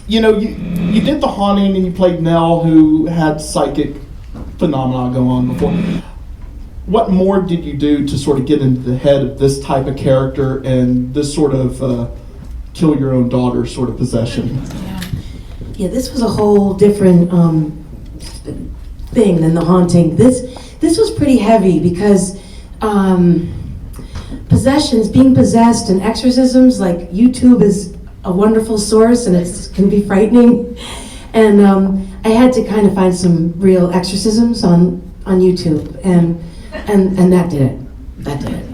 you did The Haunting and you played Nell, who had psychic phenomena go on before. What more did you do to sort of get into the head of this type of character and this sort of kill your own daughter sort of possession? Yeah, this was a whole different thing than The Haunting. This was pretty heavy because possessions, being possessed, and exorcisms, like YouTube is a wonderful source and it can be frightening. And I had to kind of find some real exorcisms on YouTube, and that did it. That did it.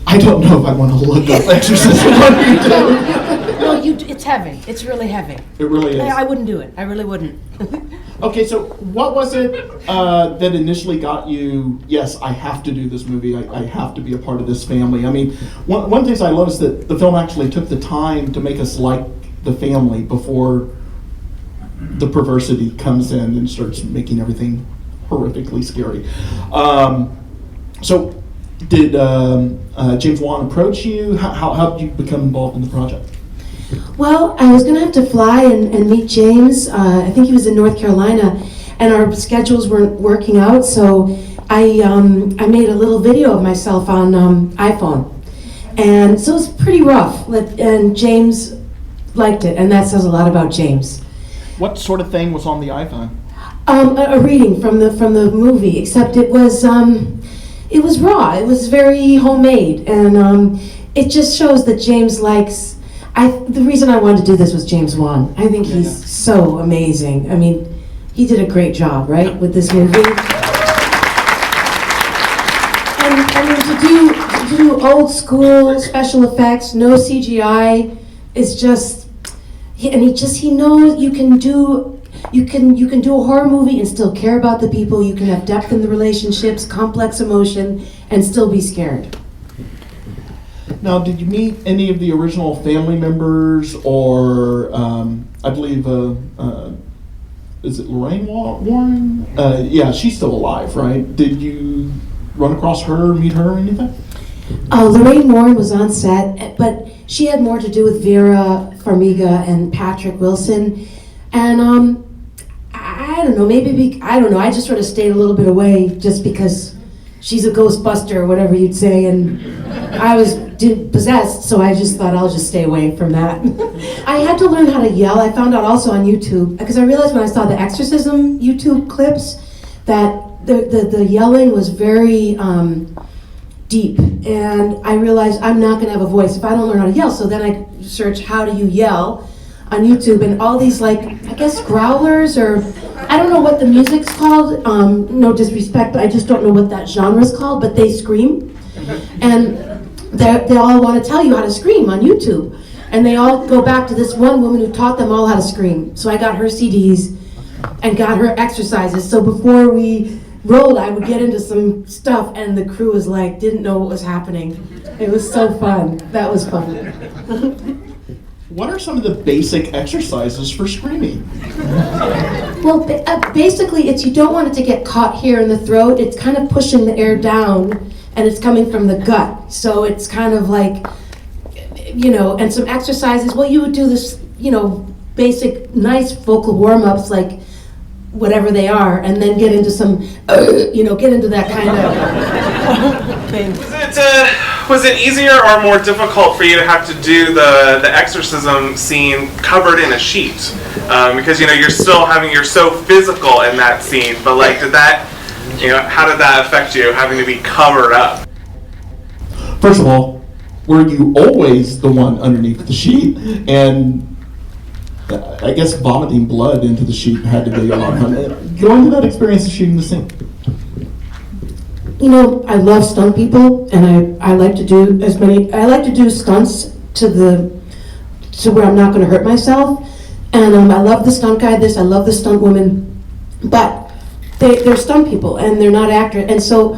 I don't know if I want to look up exorcism on YouTube. No, it's heavy. It's really heavy. It really is. I wouldn't do it. I really wouldn't. Okay, so what was it that initially got you, yes, I have to do this movie, I have to be a part of this family? I mean, one of the things I love is that the film actually took the time to make us like the family before the perversity comes in and starts making everything horrifically scary. So did James Wan approach you? How did you become involved in the project? Well, I was going to have to fly and meet James. I think he was in North Carolina, and our schedules weren't working out, so I made a little video of myself on iPhone. And so it was pretty rough, and James liked it, and that says a lot about James. What sort of thing was on the iPhone? A reading from the movie, except it was raw. It was very homemade, and it just shows that James likes. The reason I wanted to do this was James Wan. I think he's so amazing. I mean, he did a great job, right, with this movie. And I mean, to do old school special effects, no CGI, is just. He knows you can do a horror movie and still care about the people. You can have depth in the relationships, complex emotion, and still be scared. Now, did you meet any of the original family members, or I believe, is it Lorraine Warren? Yeah, she's still alive, right? Did you run across her, meet her, or anything? Lorraine Warren was on set, but she had more to do with Vera Farmiga and Patrick Wilson. And I don't know, I just sort of stayed a little bit away just because she's a Ghostbuster or whatever you'd say, and I was possessed, so I just thought I'll just stay away from that. I had to learn how to yell. I found out also on YouTube, because I realized when I saw the exorcism YouTube clips that the yelling was very deep, and I realized I'm not going to have a voice if I don't learn how to yell. So then I searched how do you yell on YouTube, and all these, like, I guess growlers, or I don't know what the music's called, no disrespect, but I just don't know what that genre's called, but they scream, and they all want to tell you how to scream on YouTube, and they all go back to this one woman who taught them all how to scream. So I got her CDs and got her exercises, so before we rolled, I would get into some stuff, and the crew was like, didn't know what was happening. It was so fun. That was fun. What are some of the basic exercises for screaming? Well, basically, it's you don't want it to get caught here in the throat. It's kind of pushing the air down, and it's coming from the gut. So it's kind of like, and some exercises. Well, you would do this, basic, nice vocal warm-ups, like whatever they are, and then get into some, get into that kind of thing. Was it easier or more difficult for you to have to do the exorcism scene covered in a sheet? Because you're so physical in that scene, but like, how did that affect you, having to be covered up? First of all, were you always the one underneath the sheet? And I guess vomiting blood into the sheet had to be a lot of fun. Go into that experience of shooting the scene. I love stunt people, and I like to do I like to do stunts to where I'm not going to hurt myself. And I love the stunt guy, I love the stunt woman, but they're stunt people, and they're not actors. And so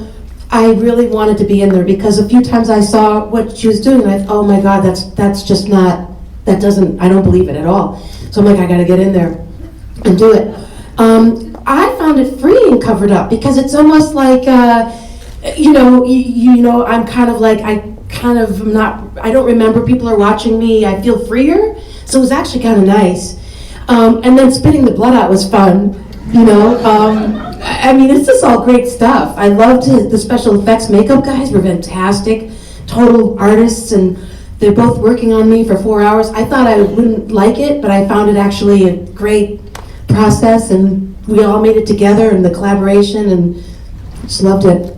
I really wanted to be in there, because a few times I saw what she was doing, and I thought, oh my God, that's just not, I don't believe it at all. So I'm like, I got to get in there and do it. I found it freeing covered up, because it's almost like, I'm kind of like, I kind of I don't remember people are watching me. I feel freer. So it was actually kind of nice. And then spitting the blood out was fun, you know. I mean, it's just all great stuff. I loved the special effects makeup guys were fantastic, total artists, and they're both working on me for 4 hours. I thought I wouldn't like it, but I found it actually a great process, and we all made it together, and the collaboration, and just loved it.